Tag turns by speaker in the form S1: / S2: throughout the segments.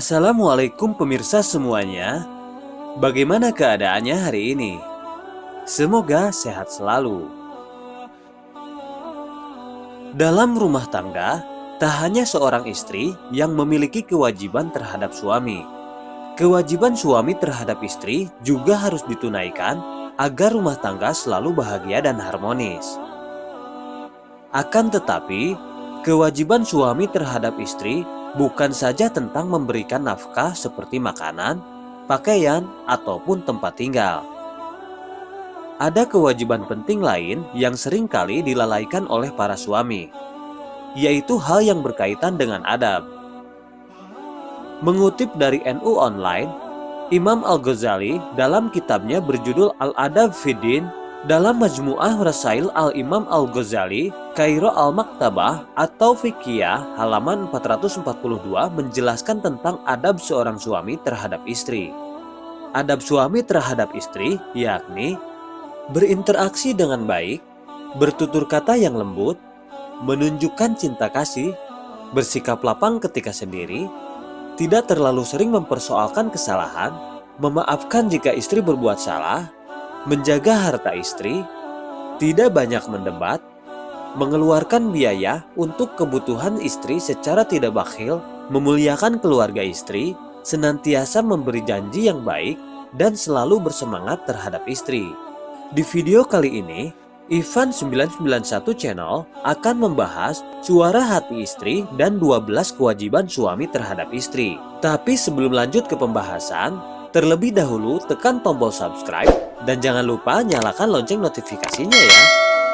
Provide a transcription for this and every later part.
S1: Assalamualaikum pemirsa semuanya. Bagaimana keadaannya hari ini? Semoga sehat selalu. Dalam rumah tangga, tak hanya seorang istri yang memiliki kewajiban terhadap suami. Kewajiban suami terhadap istri juga harus ditunaikan agar rumah tangga selalu bahagia dan harmonis. Akan tetapi, kewajiban suami terhadap istri bukan saja tentang memberikan nafkah seperti makanan, pakaian, ataupun tempat tinggal. Ada kewajiban penting lain yang seringkali dilalaikan oleh para suami, yaitu hal yang berkaitan dengan adab. Mengutip dari NU Online, Imam Al-Ghazali dalam kitabnya berjudul Al-Adab Fiddin dalam Majmu'ah Rasail Al-Imam Al-Ghazali, Kairo Al-Maktabah atau Fiqhiyah halaman 442 menjelaskan tentang adab seorang suami terhadap istri. Adab suami terhadap istri yakni berinteraksi dengan baik, bertutur kata yang lembut, menunjukkan cinta kasih, bersikap lapang ketika sendiri, tidak terlalu sering mempersoalkan kesalahan, memaafkan jika istri berbuat salah, menjaga harta istri, tidak banyak mendebat, mengeluarkan biaya untuk kebutuhan istri secara tidak bakhil, memuliakan keluarga istri, senantiasa memberi janji yang baik, dan selalu bersemangat terhadap istri. Di video kali ini, Ivan 991 Channel akan membahas suara hati istri dan 12 kewajiban suami terhadap istri. Tapi sebelum lanjut ke pembahasan, terlebih dahulu tekan tombol subscribe dan jangan lupa nyalakan lonceng notifikasinya ya,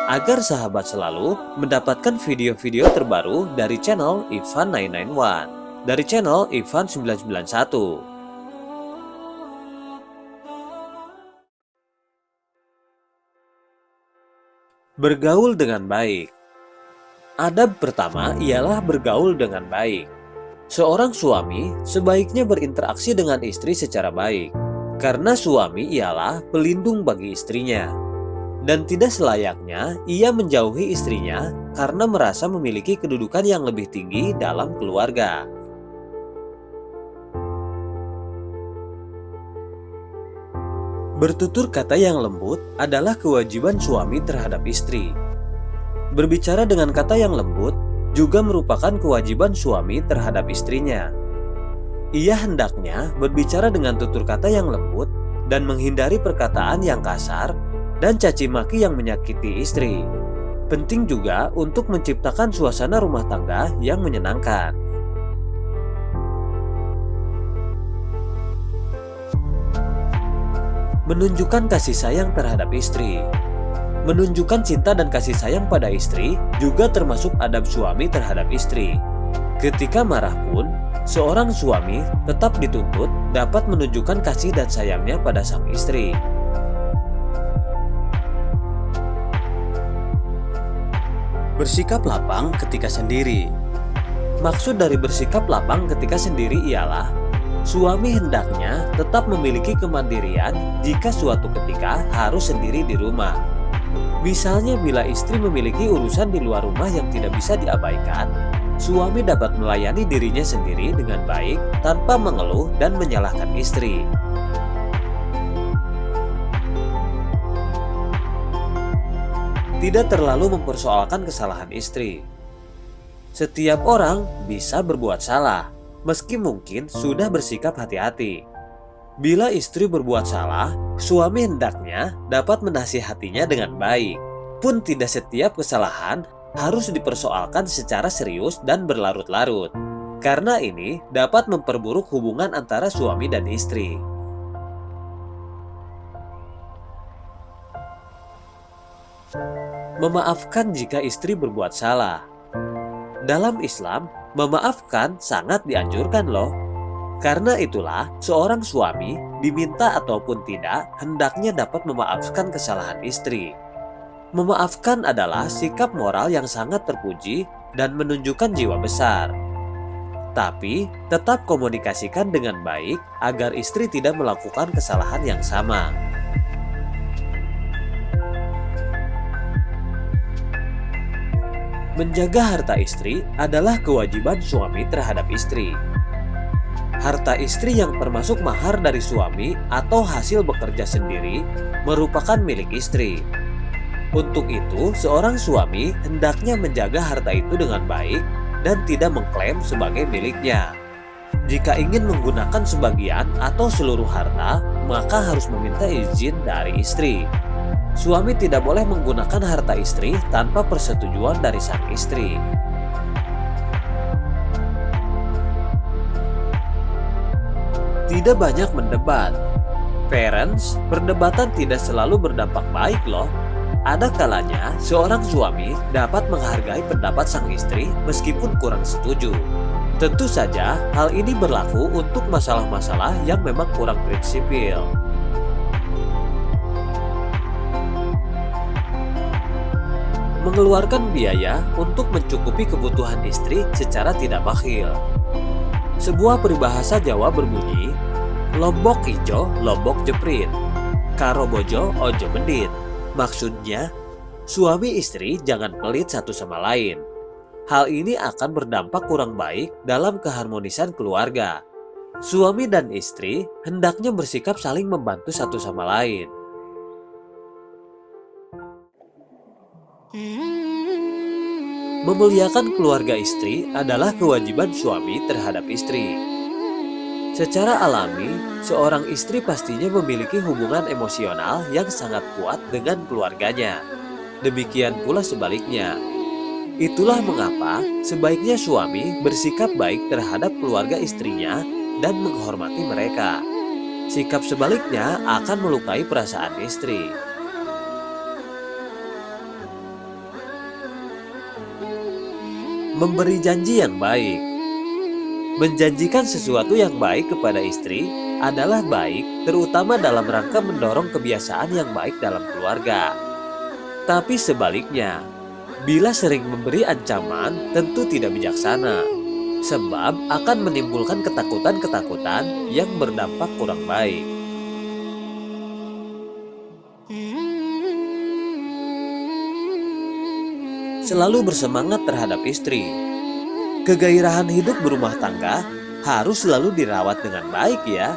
S1: agar sahabat selalu mendapatkan video-video terbaru dari channel Ivan 991, dari channel Ivan 991. Bergaul dengan baik. Adab pertama ialah bergaul dengan baik. Seorang suami sebaiknya berinteraksi dengan istri secara baik, karena suami ialah pelindung bagi istrinya. Dan tidak selayaknya ia menjauhi istrinya karena merasa memiliki kedudukan yang lebih tinggi dalam keluarga. Bertutur kata yang lembut adalah kewajiban suami terhadap istri. Berbicara dengan kata yang lembut juga merupakan kewajiban suami terhadap istrinya. Ia hendaknya berbicara dengan tutur kata yang lembut dan menghindari perkataan yang kasar dan caci maki yang menyakiti istri. Penting juga untuk menciptakan suasana rumah tangga yang menyenangkan. Menunjukkan kasih sayang terhadap istri. Menunjukkan cinta dan kasih sayang pada istri juga termasuk adab suami terhadap istri. Ketika marah pun, seorang suami tetap dituntut dapat menunjukkan kasih dan sayangnya pada sang istri. Bersikap lapang ketika sendiri. Maksud dari bersikap lapang ketika sendiri ialah suami hendaknya tetap memiliki kemandirian jika suatu ketika harus sendiri di rumah. Misalnya bila istri memiliki urusan di luar rumah yang tidak bisa diabaikan, suami dapat melayani dirinya sendiri dengan baik tanpa mengeluh dan menyalahkan istri. Tidak terlalu mempersoalkan kesalahan istri. Setiap orang bisa berbuat salah, meski mungkin sudah bersikap hati-hati. Bila istri berbuat salah, suami hendaknya dapat menasihatinya dengan baik. Pun tidak setiap kesalahan harus dipersoalkan secara serius dan berlarut-larut, karena ini dapat memperburuk hubungan antara suami dan istri. Memaafkan jika istri berbuat salah. Dalam Islam, memaafkan sangat dianjurkan loh. Karena itulah, seorang suami diminta ataupun tidak hendaknya dapat memaafkan kesalahan istri. Memaafkan adalah sikap moral yang sangat terpuji dan menunjukkan jiwa besar. Tapi, tetap komunikasikan dengan baik agar istri tidak melakukan kesalahan yang sama. Menjaga harta istri adalah kewajiban suami terhadap istri. Harta istri yang termasuk mahar dari suami atau hasil bekerja sendiri merupakan milik istri. Untuk itu, seorang suami hendaknya menjaga harta itu dengan baik dan tidak mengklaim sebagai miliknya. Jika ingin menggunakan sebagian atau seluruh harta, maka harus meminta izin dari istri. Suami tidak boleh menggunakan harta istri tanpa persetujuan dari sang istri. Tidak banyak mendebat. Parents, perdebatan tidak selalu berdampak baik loh. Ada kalanya seorang suami dapat menghargai pendapat sang istri meskipun kurang setuju. Tentu saja hal ini berlaku untuk masalah-masalah yang memang kurang prinsipil. Mengeluarkan biaya untuk mencukupi kebutuhan istri secara tidak bakhil. Sebuah peribahasa Jawa berbunyi, Lombok ijo, lombok jeprit, karo bojo ojo mendit. Maksudnya, suami istri jangan pelit satu sama lain. Hal ini akan berdampak kurang baik dalam keharmonisan keluarga. Suami dan istri hendaknya bersikap saling membantu satu sama lain. Memuliakan keluarga istri adalah kewajiban suami terhadap istri. Secara alami, seorang istri pastinya memiliki hubungan emosional yang sangat kuat dengan keluarganya. Demikian pula sebaliknya. Itulah mengapa sebaiknya suami bersikap baik terhadap keluarga istrinya dan menghormati mereka. Sikap sebaliknya akan melukai perasaan istri. Memberi janji yang baik. Menjanjikan sesuatu yang baik kepada istri adalah baik, terutama dalam rangka mendorong kebiasaan yang baik dalam keluarga. Tapi sebaliknya, bila sering memberi ancaman, tentu tidak bijaksana, sebab akan menimbulkan ketakutan-ketakutan yang berdampak kurang baik. Selalu bersemangat terhadap istri. Kegairahan hidup berumah tangga harus selalu dirawat dengan baik ya.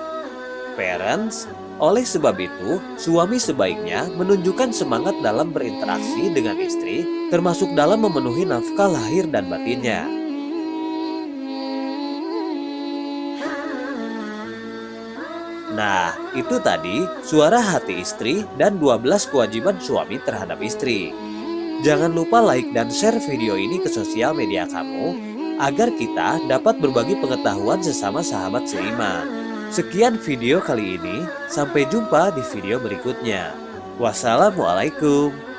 S1: Parents, oleh sebab itu, suami sebaiknya menunjukkan semangat dalam berinteraksi dengan istri, termasuk dalam memenuhi nafkah lahir dan batinnya. Nah, itu tadi suara hati istri dan 12 kewajiban suami terhadap istri. Jangan lupa like dan share video ini ke sosial media kamu, agar kita dapat berbagi pengetahuan sesama sahabat seiman. Sekian video kali ini, sampai jumpa di video berikutnya. Wassalamualaikum.